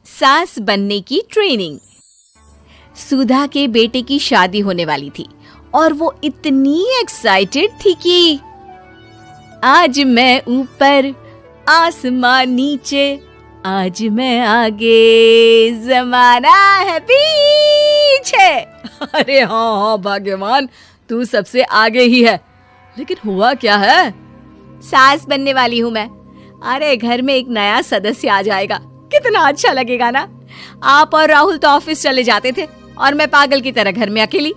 सास बनने की ट्रेनिंग। सुधा के बेटे की शादी होने वाली थी और वो इतनी एक्साइटेड थी कि आज मैं ऊपर आसमां नीचे, आज मैं आगे जमाना है पीछे। अरे हाँ भाग्यवान, तू सबसे आगे ही है। लेकिन हुआ क्या है? सास बनने वाली हूँ मैं। अरे घर में एक नया सदस्य आ जाएगा, कितना अच्छा लगेगा ना। आप और राहुल तो ऑफिस चले जाते थे और मैं पागल की तरह घर में अकेली।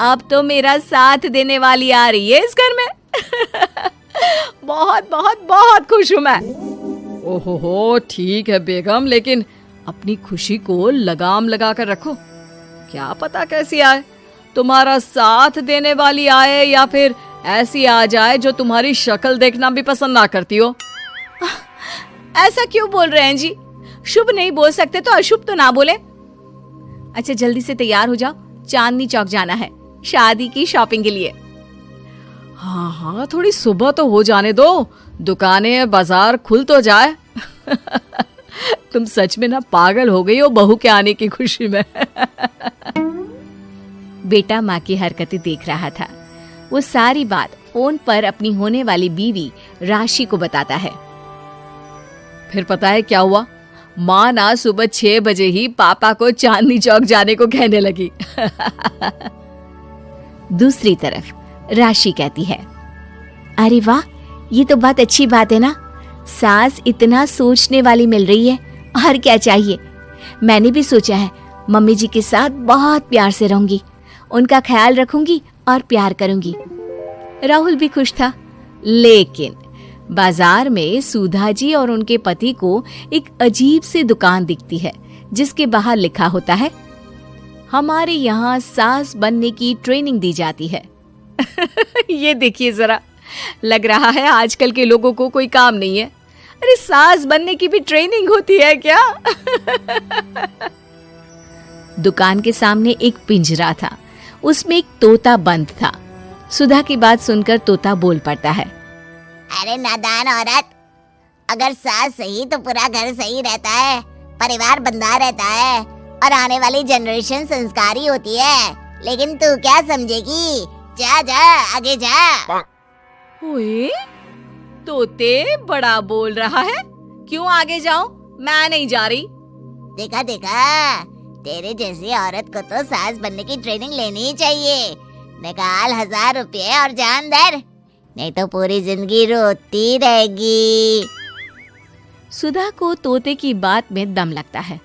अब तो मेरा साथ देने वाली आ रही है इस घर में। बहुत बहुत बहुत खुश हूँ मैं। ओहो ठीक है बेगम, लेकिन अपनी खुशी को लगाम लगा कर रखो। क्या पता कैसी आए, तुम्हारा साथ देने वाली आए या फिर ऐसी आ जाए जो तुम्हारी शक्ल देखना भी पसंद ना करती हो। ऐसा क्यों बोल रहे हैं जी? शुभ नहीं बोल सकते तो अशुभ तो ना बोले। अच्छा जल्दी से तैयार हो जाओ, चांदनी चौक जाना है शादी की शॉपिंग के लिए। हाँ हाँ, थोड़ी सुबह तो हो जाने दो, दुकानें बाजार खुल तो जाए। तुम सच में ना पागल हो गई हो बहू के आने की खुशी में। बेटा माँ की हरकतें देख रहा था। वो सारी बात फोन पर अपनी होने वाली बीवी राशि को बताता है। फिर पता है क्या हुआ? माँ ना सुबह 6 बजे ही पापा को चांदनी चौक जाने को कहने लगी। दूसरी तरफ राशि कहती है, अरे वाह, ये तो बहुत अच्छी बात है ना। सास इतना सोचने वाली मिल रही है, और क्या चाहिए। मैंने भी सोचा है मम्मी जी के साथ बहुत प्यार से रहूंगी, उनका ख्याल रखूंगी और प्यार करूंगी। राहुल भी खुश था। लेकिन बाजार में सुधा जी और उनके पति को एक अजीब सी दुकान दिखती है जिसके बाहर लिखा होता है, हमारे यहाँ सास बनने की ट्रेनिंग दी जाती है। ये देखिए जरा, लग रहा है आजकल के लोगों को कोई काम नहीं है। अरे सास बनने की भी ट्रेनिंग होती है क्या? दुकान के सामने एक पिंजरा था, उसमें एक तोता बंद था। सुधा की बात सुनकर तोता बोल पड़ता है, अरे नादान औरत, अगर सास सही तो पूरा घर सही रहता है, परिवार बंधा रहता है और आने वाली जनरेशन संस्कारी होती है। लेकिन तू क्या समझेगी? जा जा आगे जा। ओए, तोते बड़ा बोल रहा है, क्यों आगे जाऊं? मैं नहीं जा रही। देखा देखा, तेरे जैसी औरत को तो सास बनने की ट्रेनिंग लेनी ही चाहिए। निकाल 1000 रुपये और जान दर, नहीं तो पूरी जिंदगी रोती रहेगी। सुधा को तोते की बात में दम लगता है।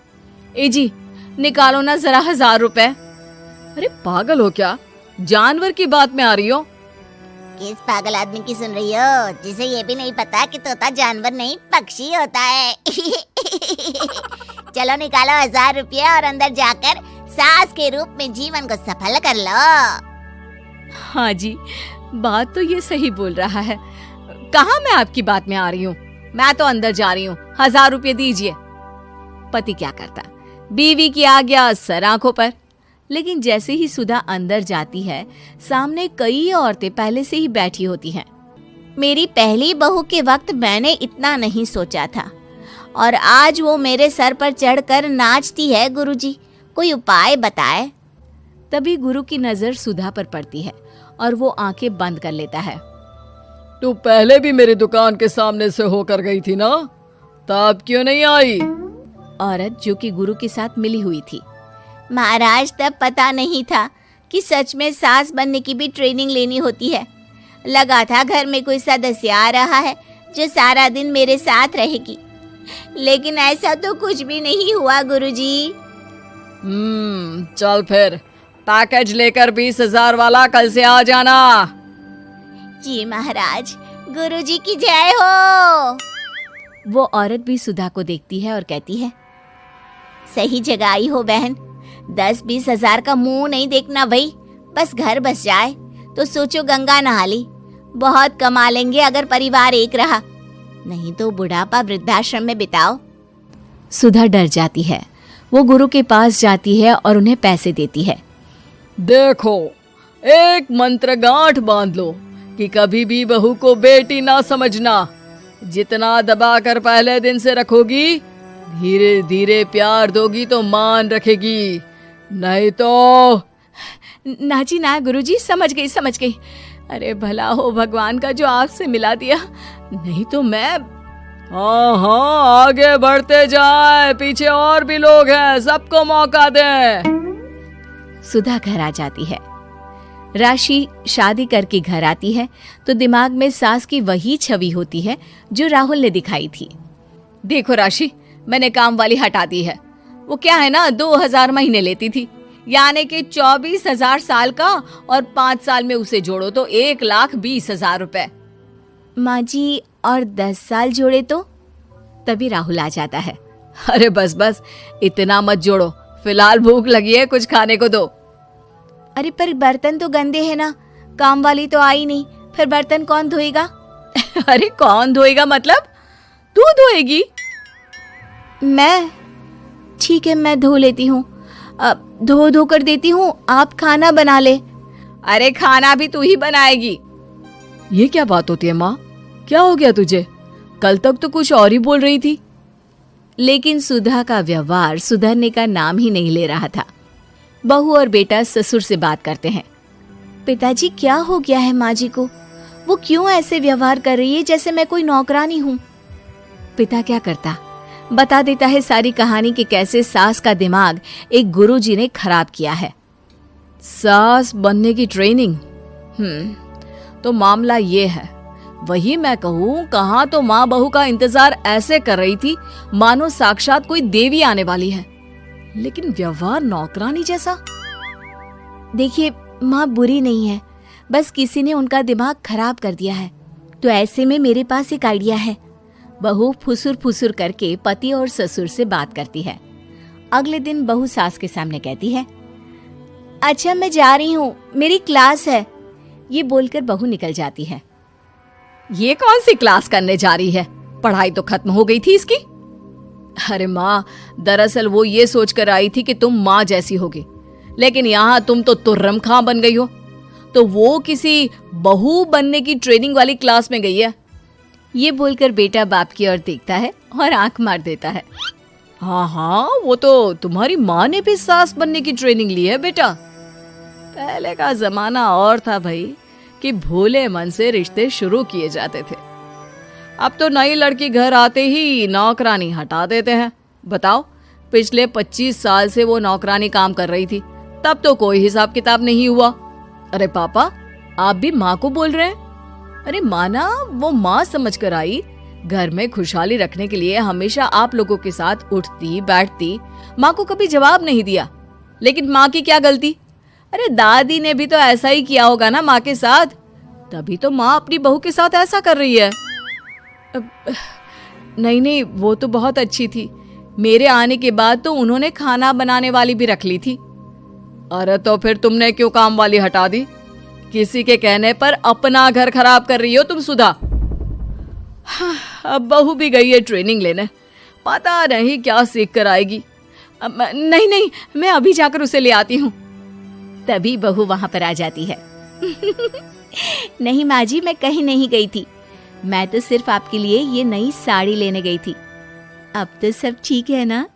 ए जी, निकालो ना जरा 1000 रुपए। अरे पागल हो क्या? जानवर की बात में आ रही हो? किस पागल आदमी की सुन रही हो, जिसे ये भी नहीं पता कि तोता जानवर नहीं पक्षी होता है। चलो निकालो 1000 रुपये और अंदर जाकर सास के रूप में जीवन को सफल कर लो। हाँ जी, बात तो ये सही बोल रहा है। कहाँ मैं आपकी बात में आ रही हूँ? मैं तो अंदर जा रही हूँ, 1000 रुपये दीजिए। पति क्या करता, बीवी की आज्ञा सर आंखों पर। लेकिन जैसे ही सुधा अंदर जाती है, सामने कई औरतें पहले से ही बैठी होती हैं। मेरी पहली बहू के वक्त मैंने इतना नहीं सोचा था, और आज वो मेरे सर पर चढ़कर नाचती है। गुरुजी, कोई उपाय बताए। तभी गुरु की नजर सुधा पर पड़ती है और वो आंखें बंद कर लेता है। तू पहले भी मेरी दुकान के सामने से होकर गई थी ना, तब क्यों नहीं आई? औरत जो कि गुरु के साथ मिली हुई थी। महाराज, तब पता नहीं था कि सच में सास बनने की भी ट्रेनिंग लेनी होती है। लगा था घर में कोई सदस्य आ रहा है जो सारा दिन मेरे साथ रहेगी, लेकिन ऐसा तो कुछ भी नहीं हुआ गुरुजी। चल फिर पैकेज लेकर 20,000 वाला कल से आ जाना। जी महाराज, गुरुजी की जय हो। वो औरत भी सुधा को देखती है और कहती है, सही जगह आई हो बहन। 10-20 हजार का मुंह नहीं देखना भाई, बस घर बस जाए तो सोचो गंगा नहा ली। बहुत कमा लेंगे अगर परिवार एक रहा, नहीं तो बुढ़ापा वृद्धाश्रम में बिताओ। सुधा डर जाती है। वो गुरु के पास जाती है और उन्हें पैसे देती है। देखो, एक मंत्र गांठ बांध लो कि कभी भी बहू को बेटी ना समझना। जितना दबाकर पहले दिन से रखोगी, धीरे धीरे प्यार दोगी तो मान रखेगी, नहीं तो। ना जी ना गुरुजी, समझ गई। अरे भला हो भगवान का जो आपसे मिला दिया, नहीं तो मैं। हाँ, आगे बढ़ते जाए, पीछे और भी लोग हैं, सबको मौका दे। सुधा घर आ जाती है। राशि शादी करके घर आती है तो दिमाग में सास की वही छवि होती है जो राहुल ने दिखाई थी। देखो राशि, मैंने काम वाली हटा दी है। वो क्या है ना, 2000 महीने लेती थी, यानी कि 24,000 साल का, और 5 साल में उसे जोड़ो तो 1,20,000 रुपए। माँ जी, और 10 साल जोड़े तो? तभी राहुल आ जाता है। अरे बस, इतना मत जोड़ो, फिलहाल भूख लगी है, कुछ खाने को दो। अरे पर बर्तन तो गंदे हैं ना, काम वाली तो आई नहीं, फिर बर्तन कौन धोएगा? अरे कौन धोएगा मतलब? तू धोएगी? मैं? ठीक है, मैं धो लेती हूँ, धो कर देती हूँ, आप खाना बना ले। अरे खाना भी तू ही बनाएगी? ये क्या बात होती है माँ, क्या हो गया तुझे? कल तक तो कुछ और ही बोल रही थी। लेकिन सुधा का व्यवहार सुधरने का नाम ही नहीं ले रहा था। बहू और बेटा ससुर से बात करते हैं। पिताजी, क्या हो गया है माँ जी को? वो क्यों ऐसे व्यवहार कर रही है जैसे मैं कोई नौकरानी हूँ? पिता क्या करता, बता देता है सारी कहानी कि कैसे सास का दिमाग एक गुरुजी ने खराब किया है। सास बनने की ट्रेनिंग? तो मामला ये है, वही मैं कहूँ, कहाँ तो माँ बहू का इंतजार ऐसे कर रही थी मानो साक्षात कोई देवी आने वाली है, लेकिन व्यवहार नौकरानी जैसा। देखिए माँ बुरी नहीं है, बस किसी ने उनका दिमाग खराब कर दिया है। तो ऐसे में मेरे पास एक आइडिया है। बहू फुसुर फुसुर करके पति और ससुर से बात करती है। अगले दिन बहू सास के सामने कहती है, अच्छा मैं जा रही हूँ, मेरी क्लास है। ये बोलकर बहू निकल जाती है। ये कौन सी क्लास करने जा रही है? पढ़ाई तो खत्म हो गई थी इसकी। अरे माँ, दरअसल वो ये सोचकर आई थी कि तुम माँ जैसी होगी, लेकिन यहाँ तुम तो तुर्रम खां बन गई हो। तो वो किसी बहू बनने की ट्रेनिंग वाली क्लास में गई है। ये बोलकर बेटा बाप की ओर देखता है और आंख मार देता है। हाँ, वो तो तुम्हारी माँ ने भी सास बनने की ट्रेनिंग ली है बेटा। पहले का जमाना और था भाई, कि भोले मन से रिश्ते शुरू किए जाते थे। अब तो नई लड़की घर आते ही नौकरानी हटा देते हैं। बताओ, पिछले 25 साल से वो नौकरानी काम कर रही थी, तब तो कोई हिसाब किताब नहीं हुआ। अरे पापा, आप भी माँ को बोल रहे हैं? अरे माना, वो माँ समझ कर आई, घर में खुशहाली रखने के लिए हमेशा आप लोगों के साथ उठती बैठती, माँ को कभी जवाब नहीं दिया। लेकिन माँ की क्या गलती? अरे दादी ने भी तो ऐसा ही किया होगा ना माँ के साथ, तभी तो माँ अपनी बहू के साथ ऐसा कर रही है। नहीं, वो तो बहुत अच्छी थी। मेरे आने के बाद तो उन्होंने खाना बनाने वाली भी रख ली थी। अरे तो फिर तुमने क्यों काम वाली हटा दी? किसी के कहने पर अपना घर खराब कर रही हो तुम सुधा। अब बहू भी गई है ट्रेनिंग लेने, पता नहीं क्या सीख कर आएगी। नहीं, मैं अभी जाकर उसे ले आती हूँ। तभी बहू वहां पर आ जाती है। नहीं माँ जी, मैं कहीं नहीं गई थी, मैं तो सिर्फ आपके लिए ये नई साड़ी लेने गई थी। अब तो सब ठीक है ना?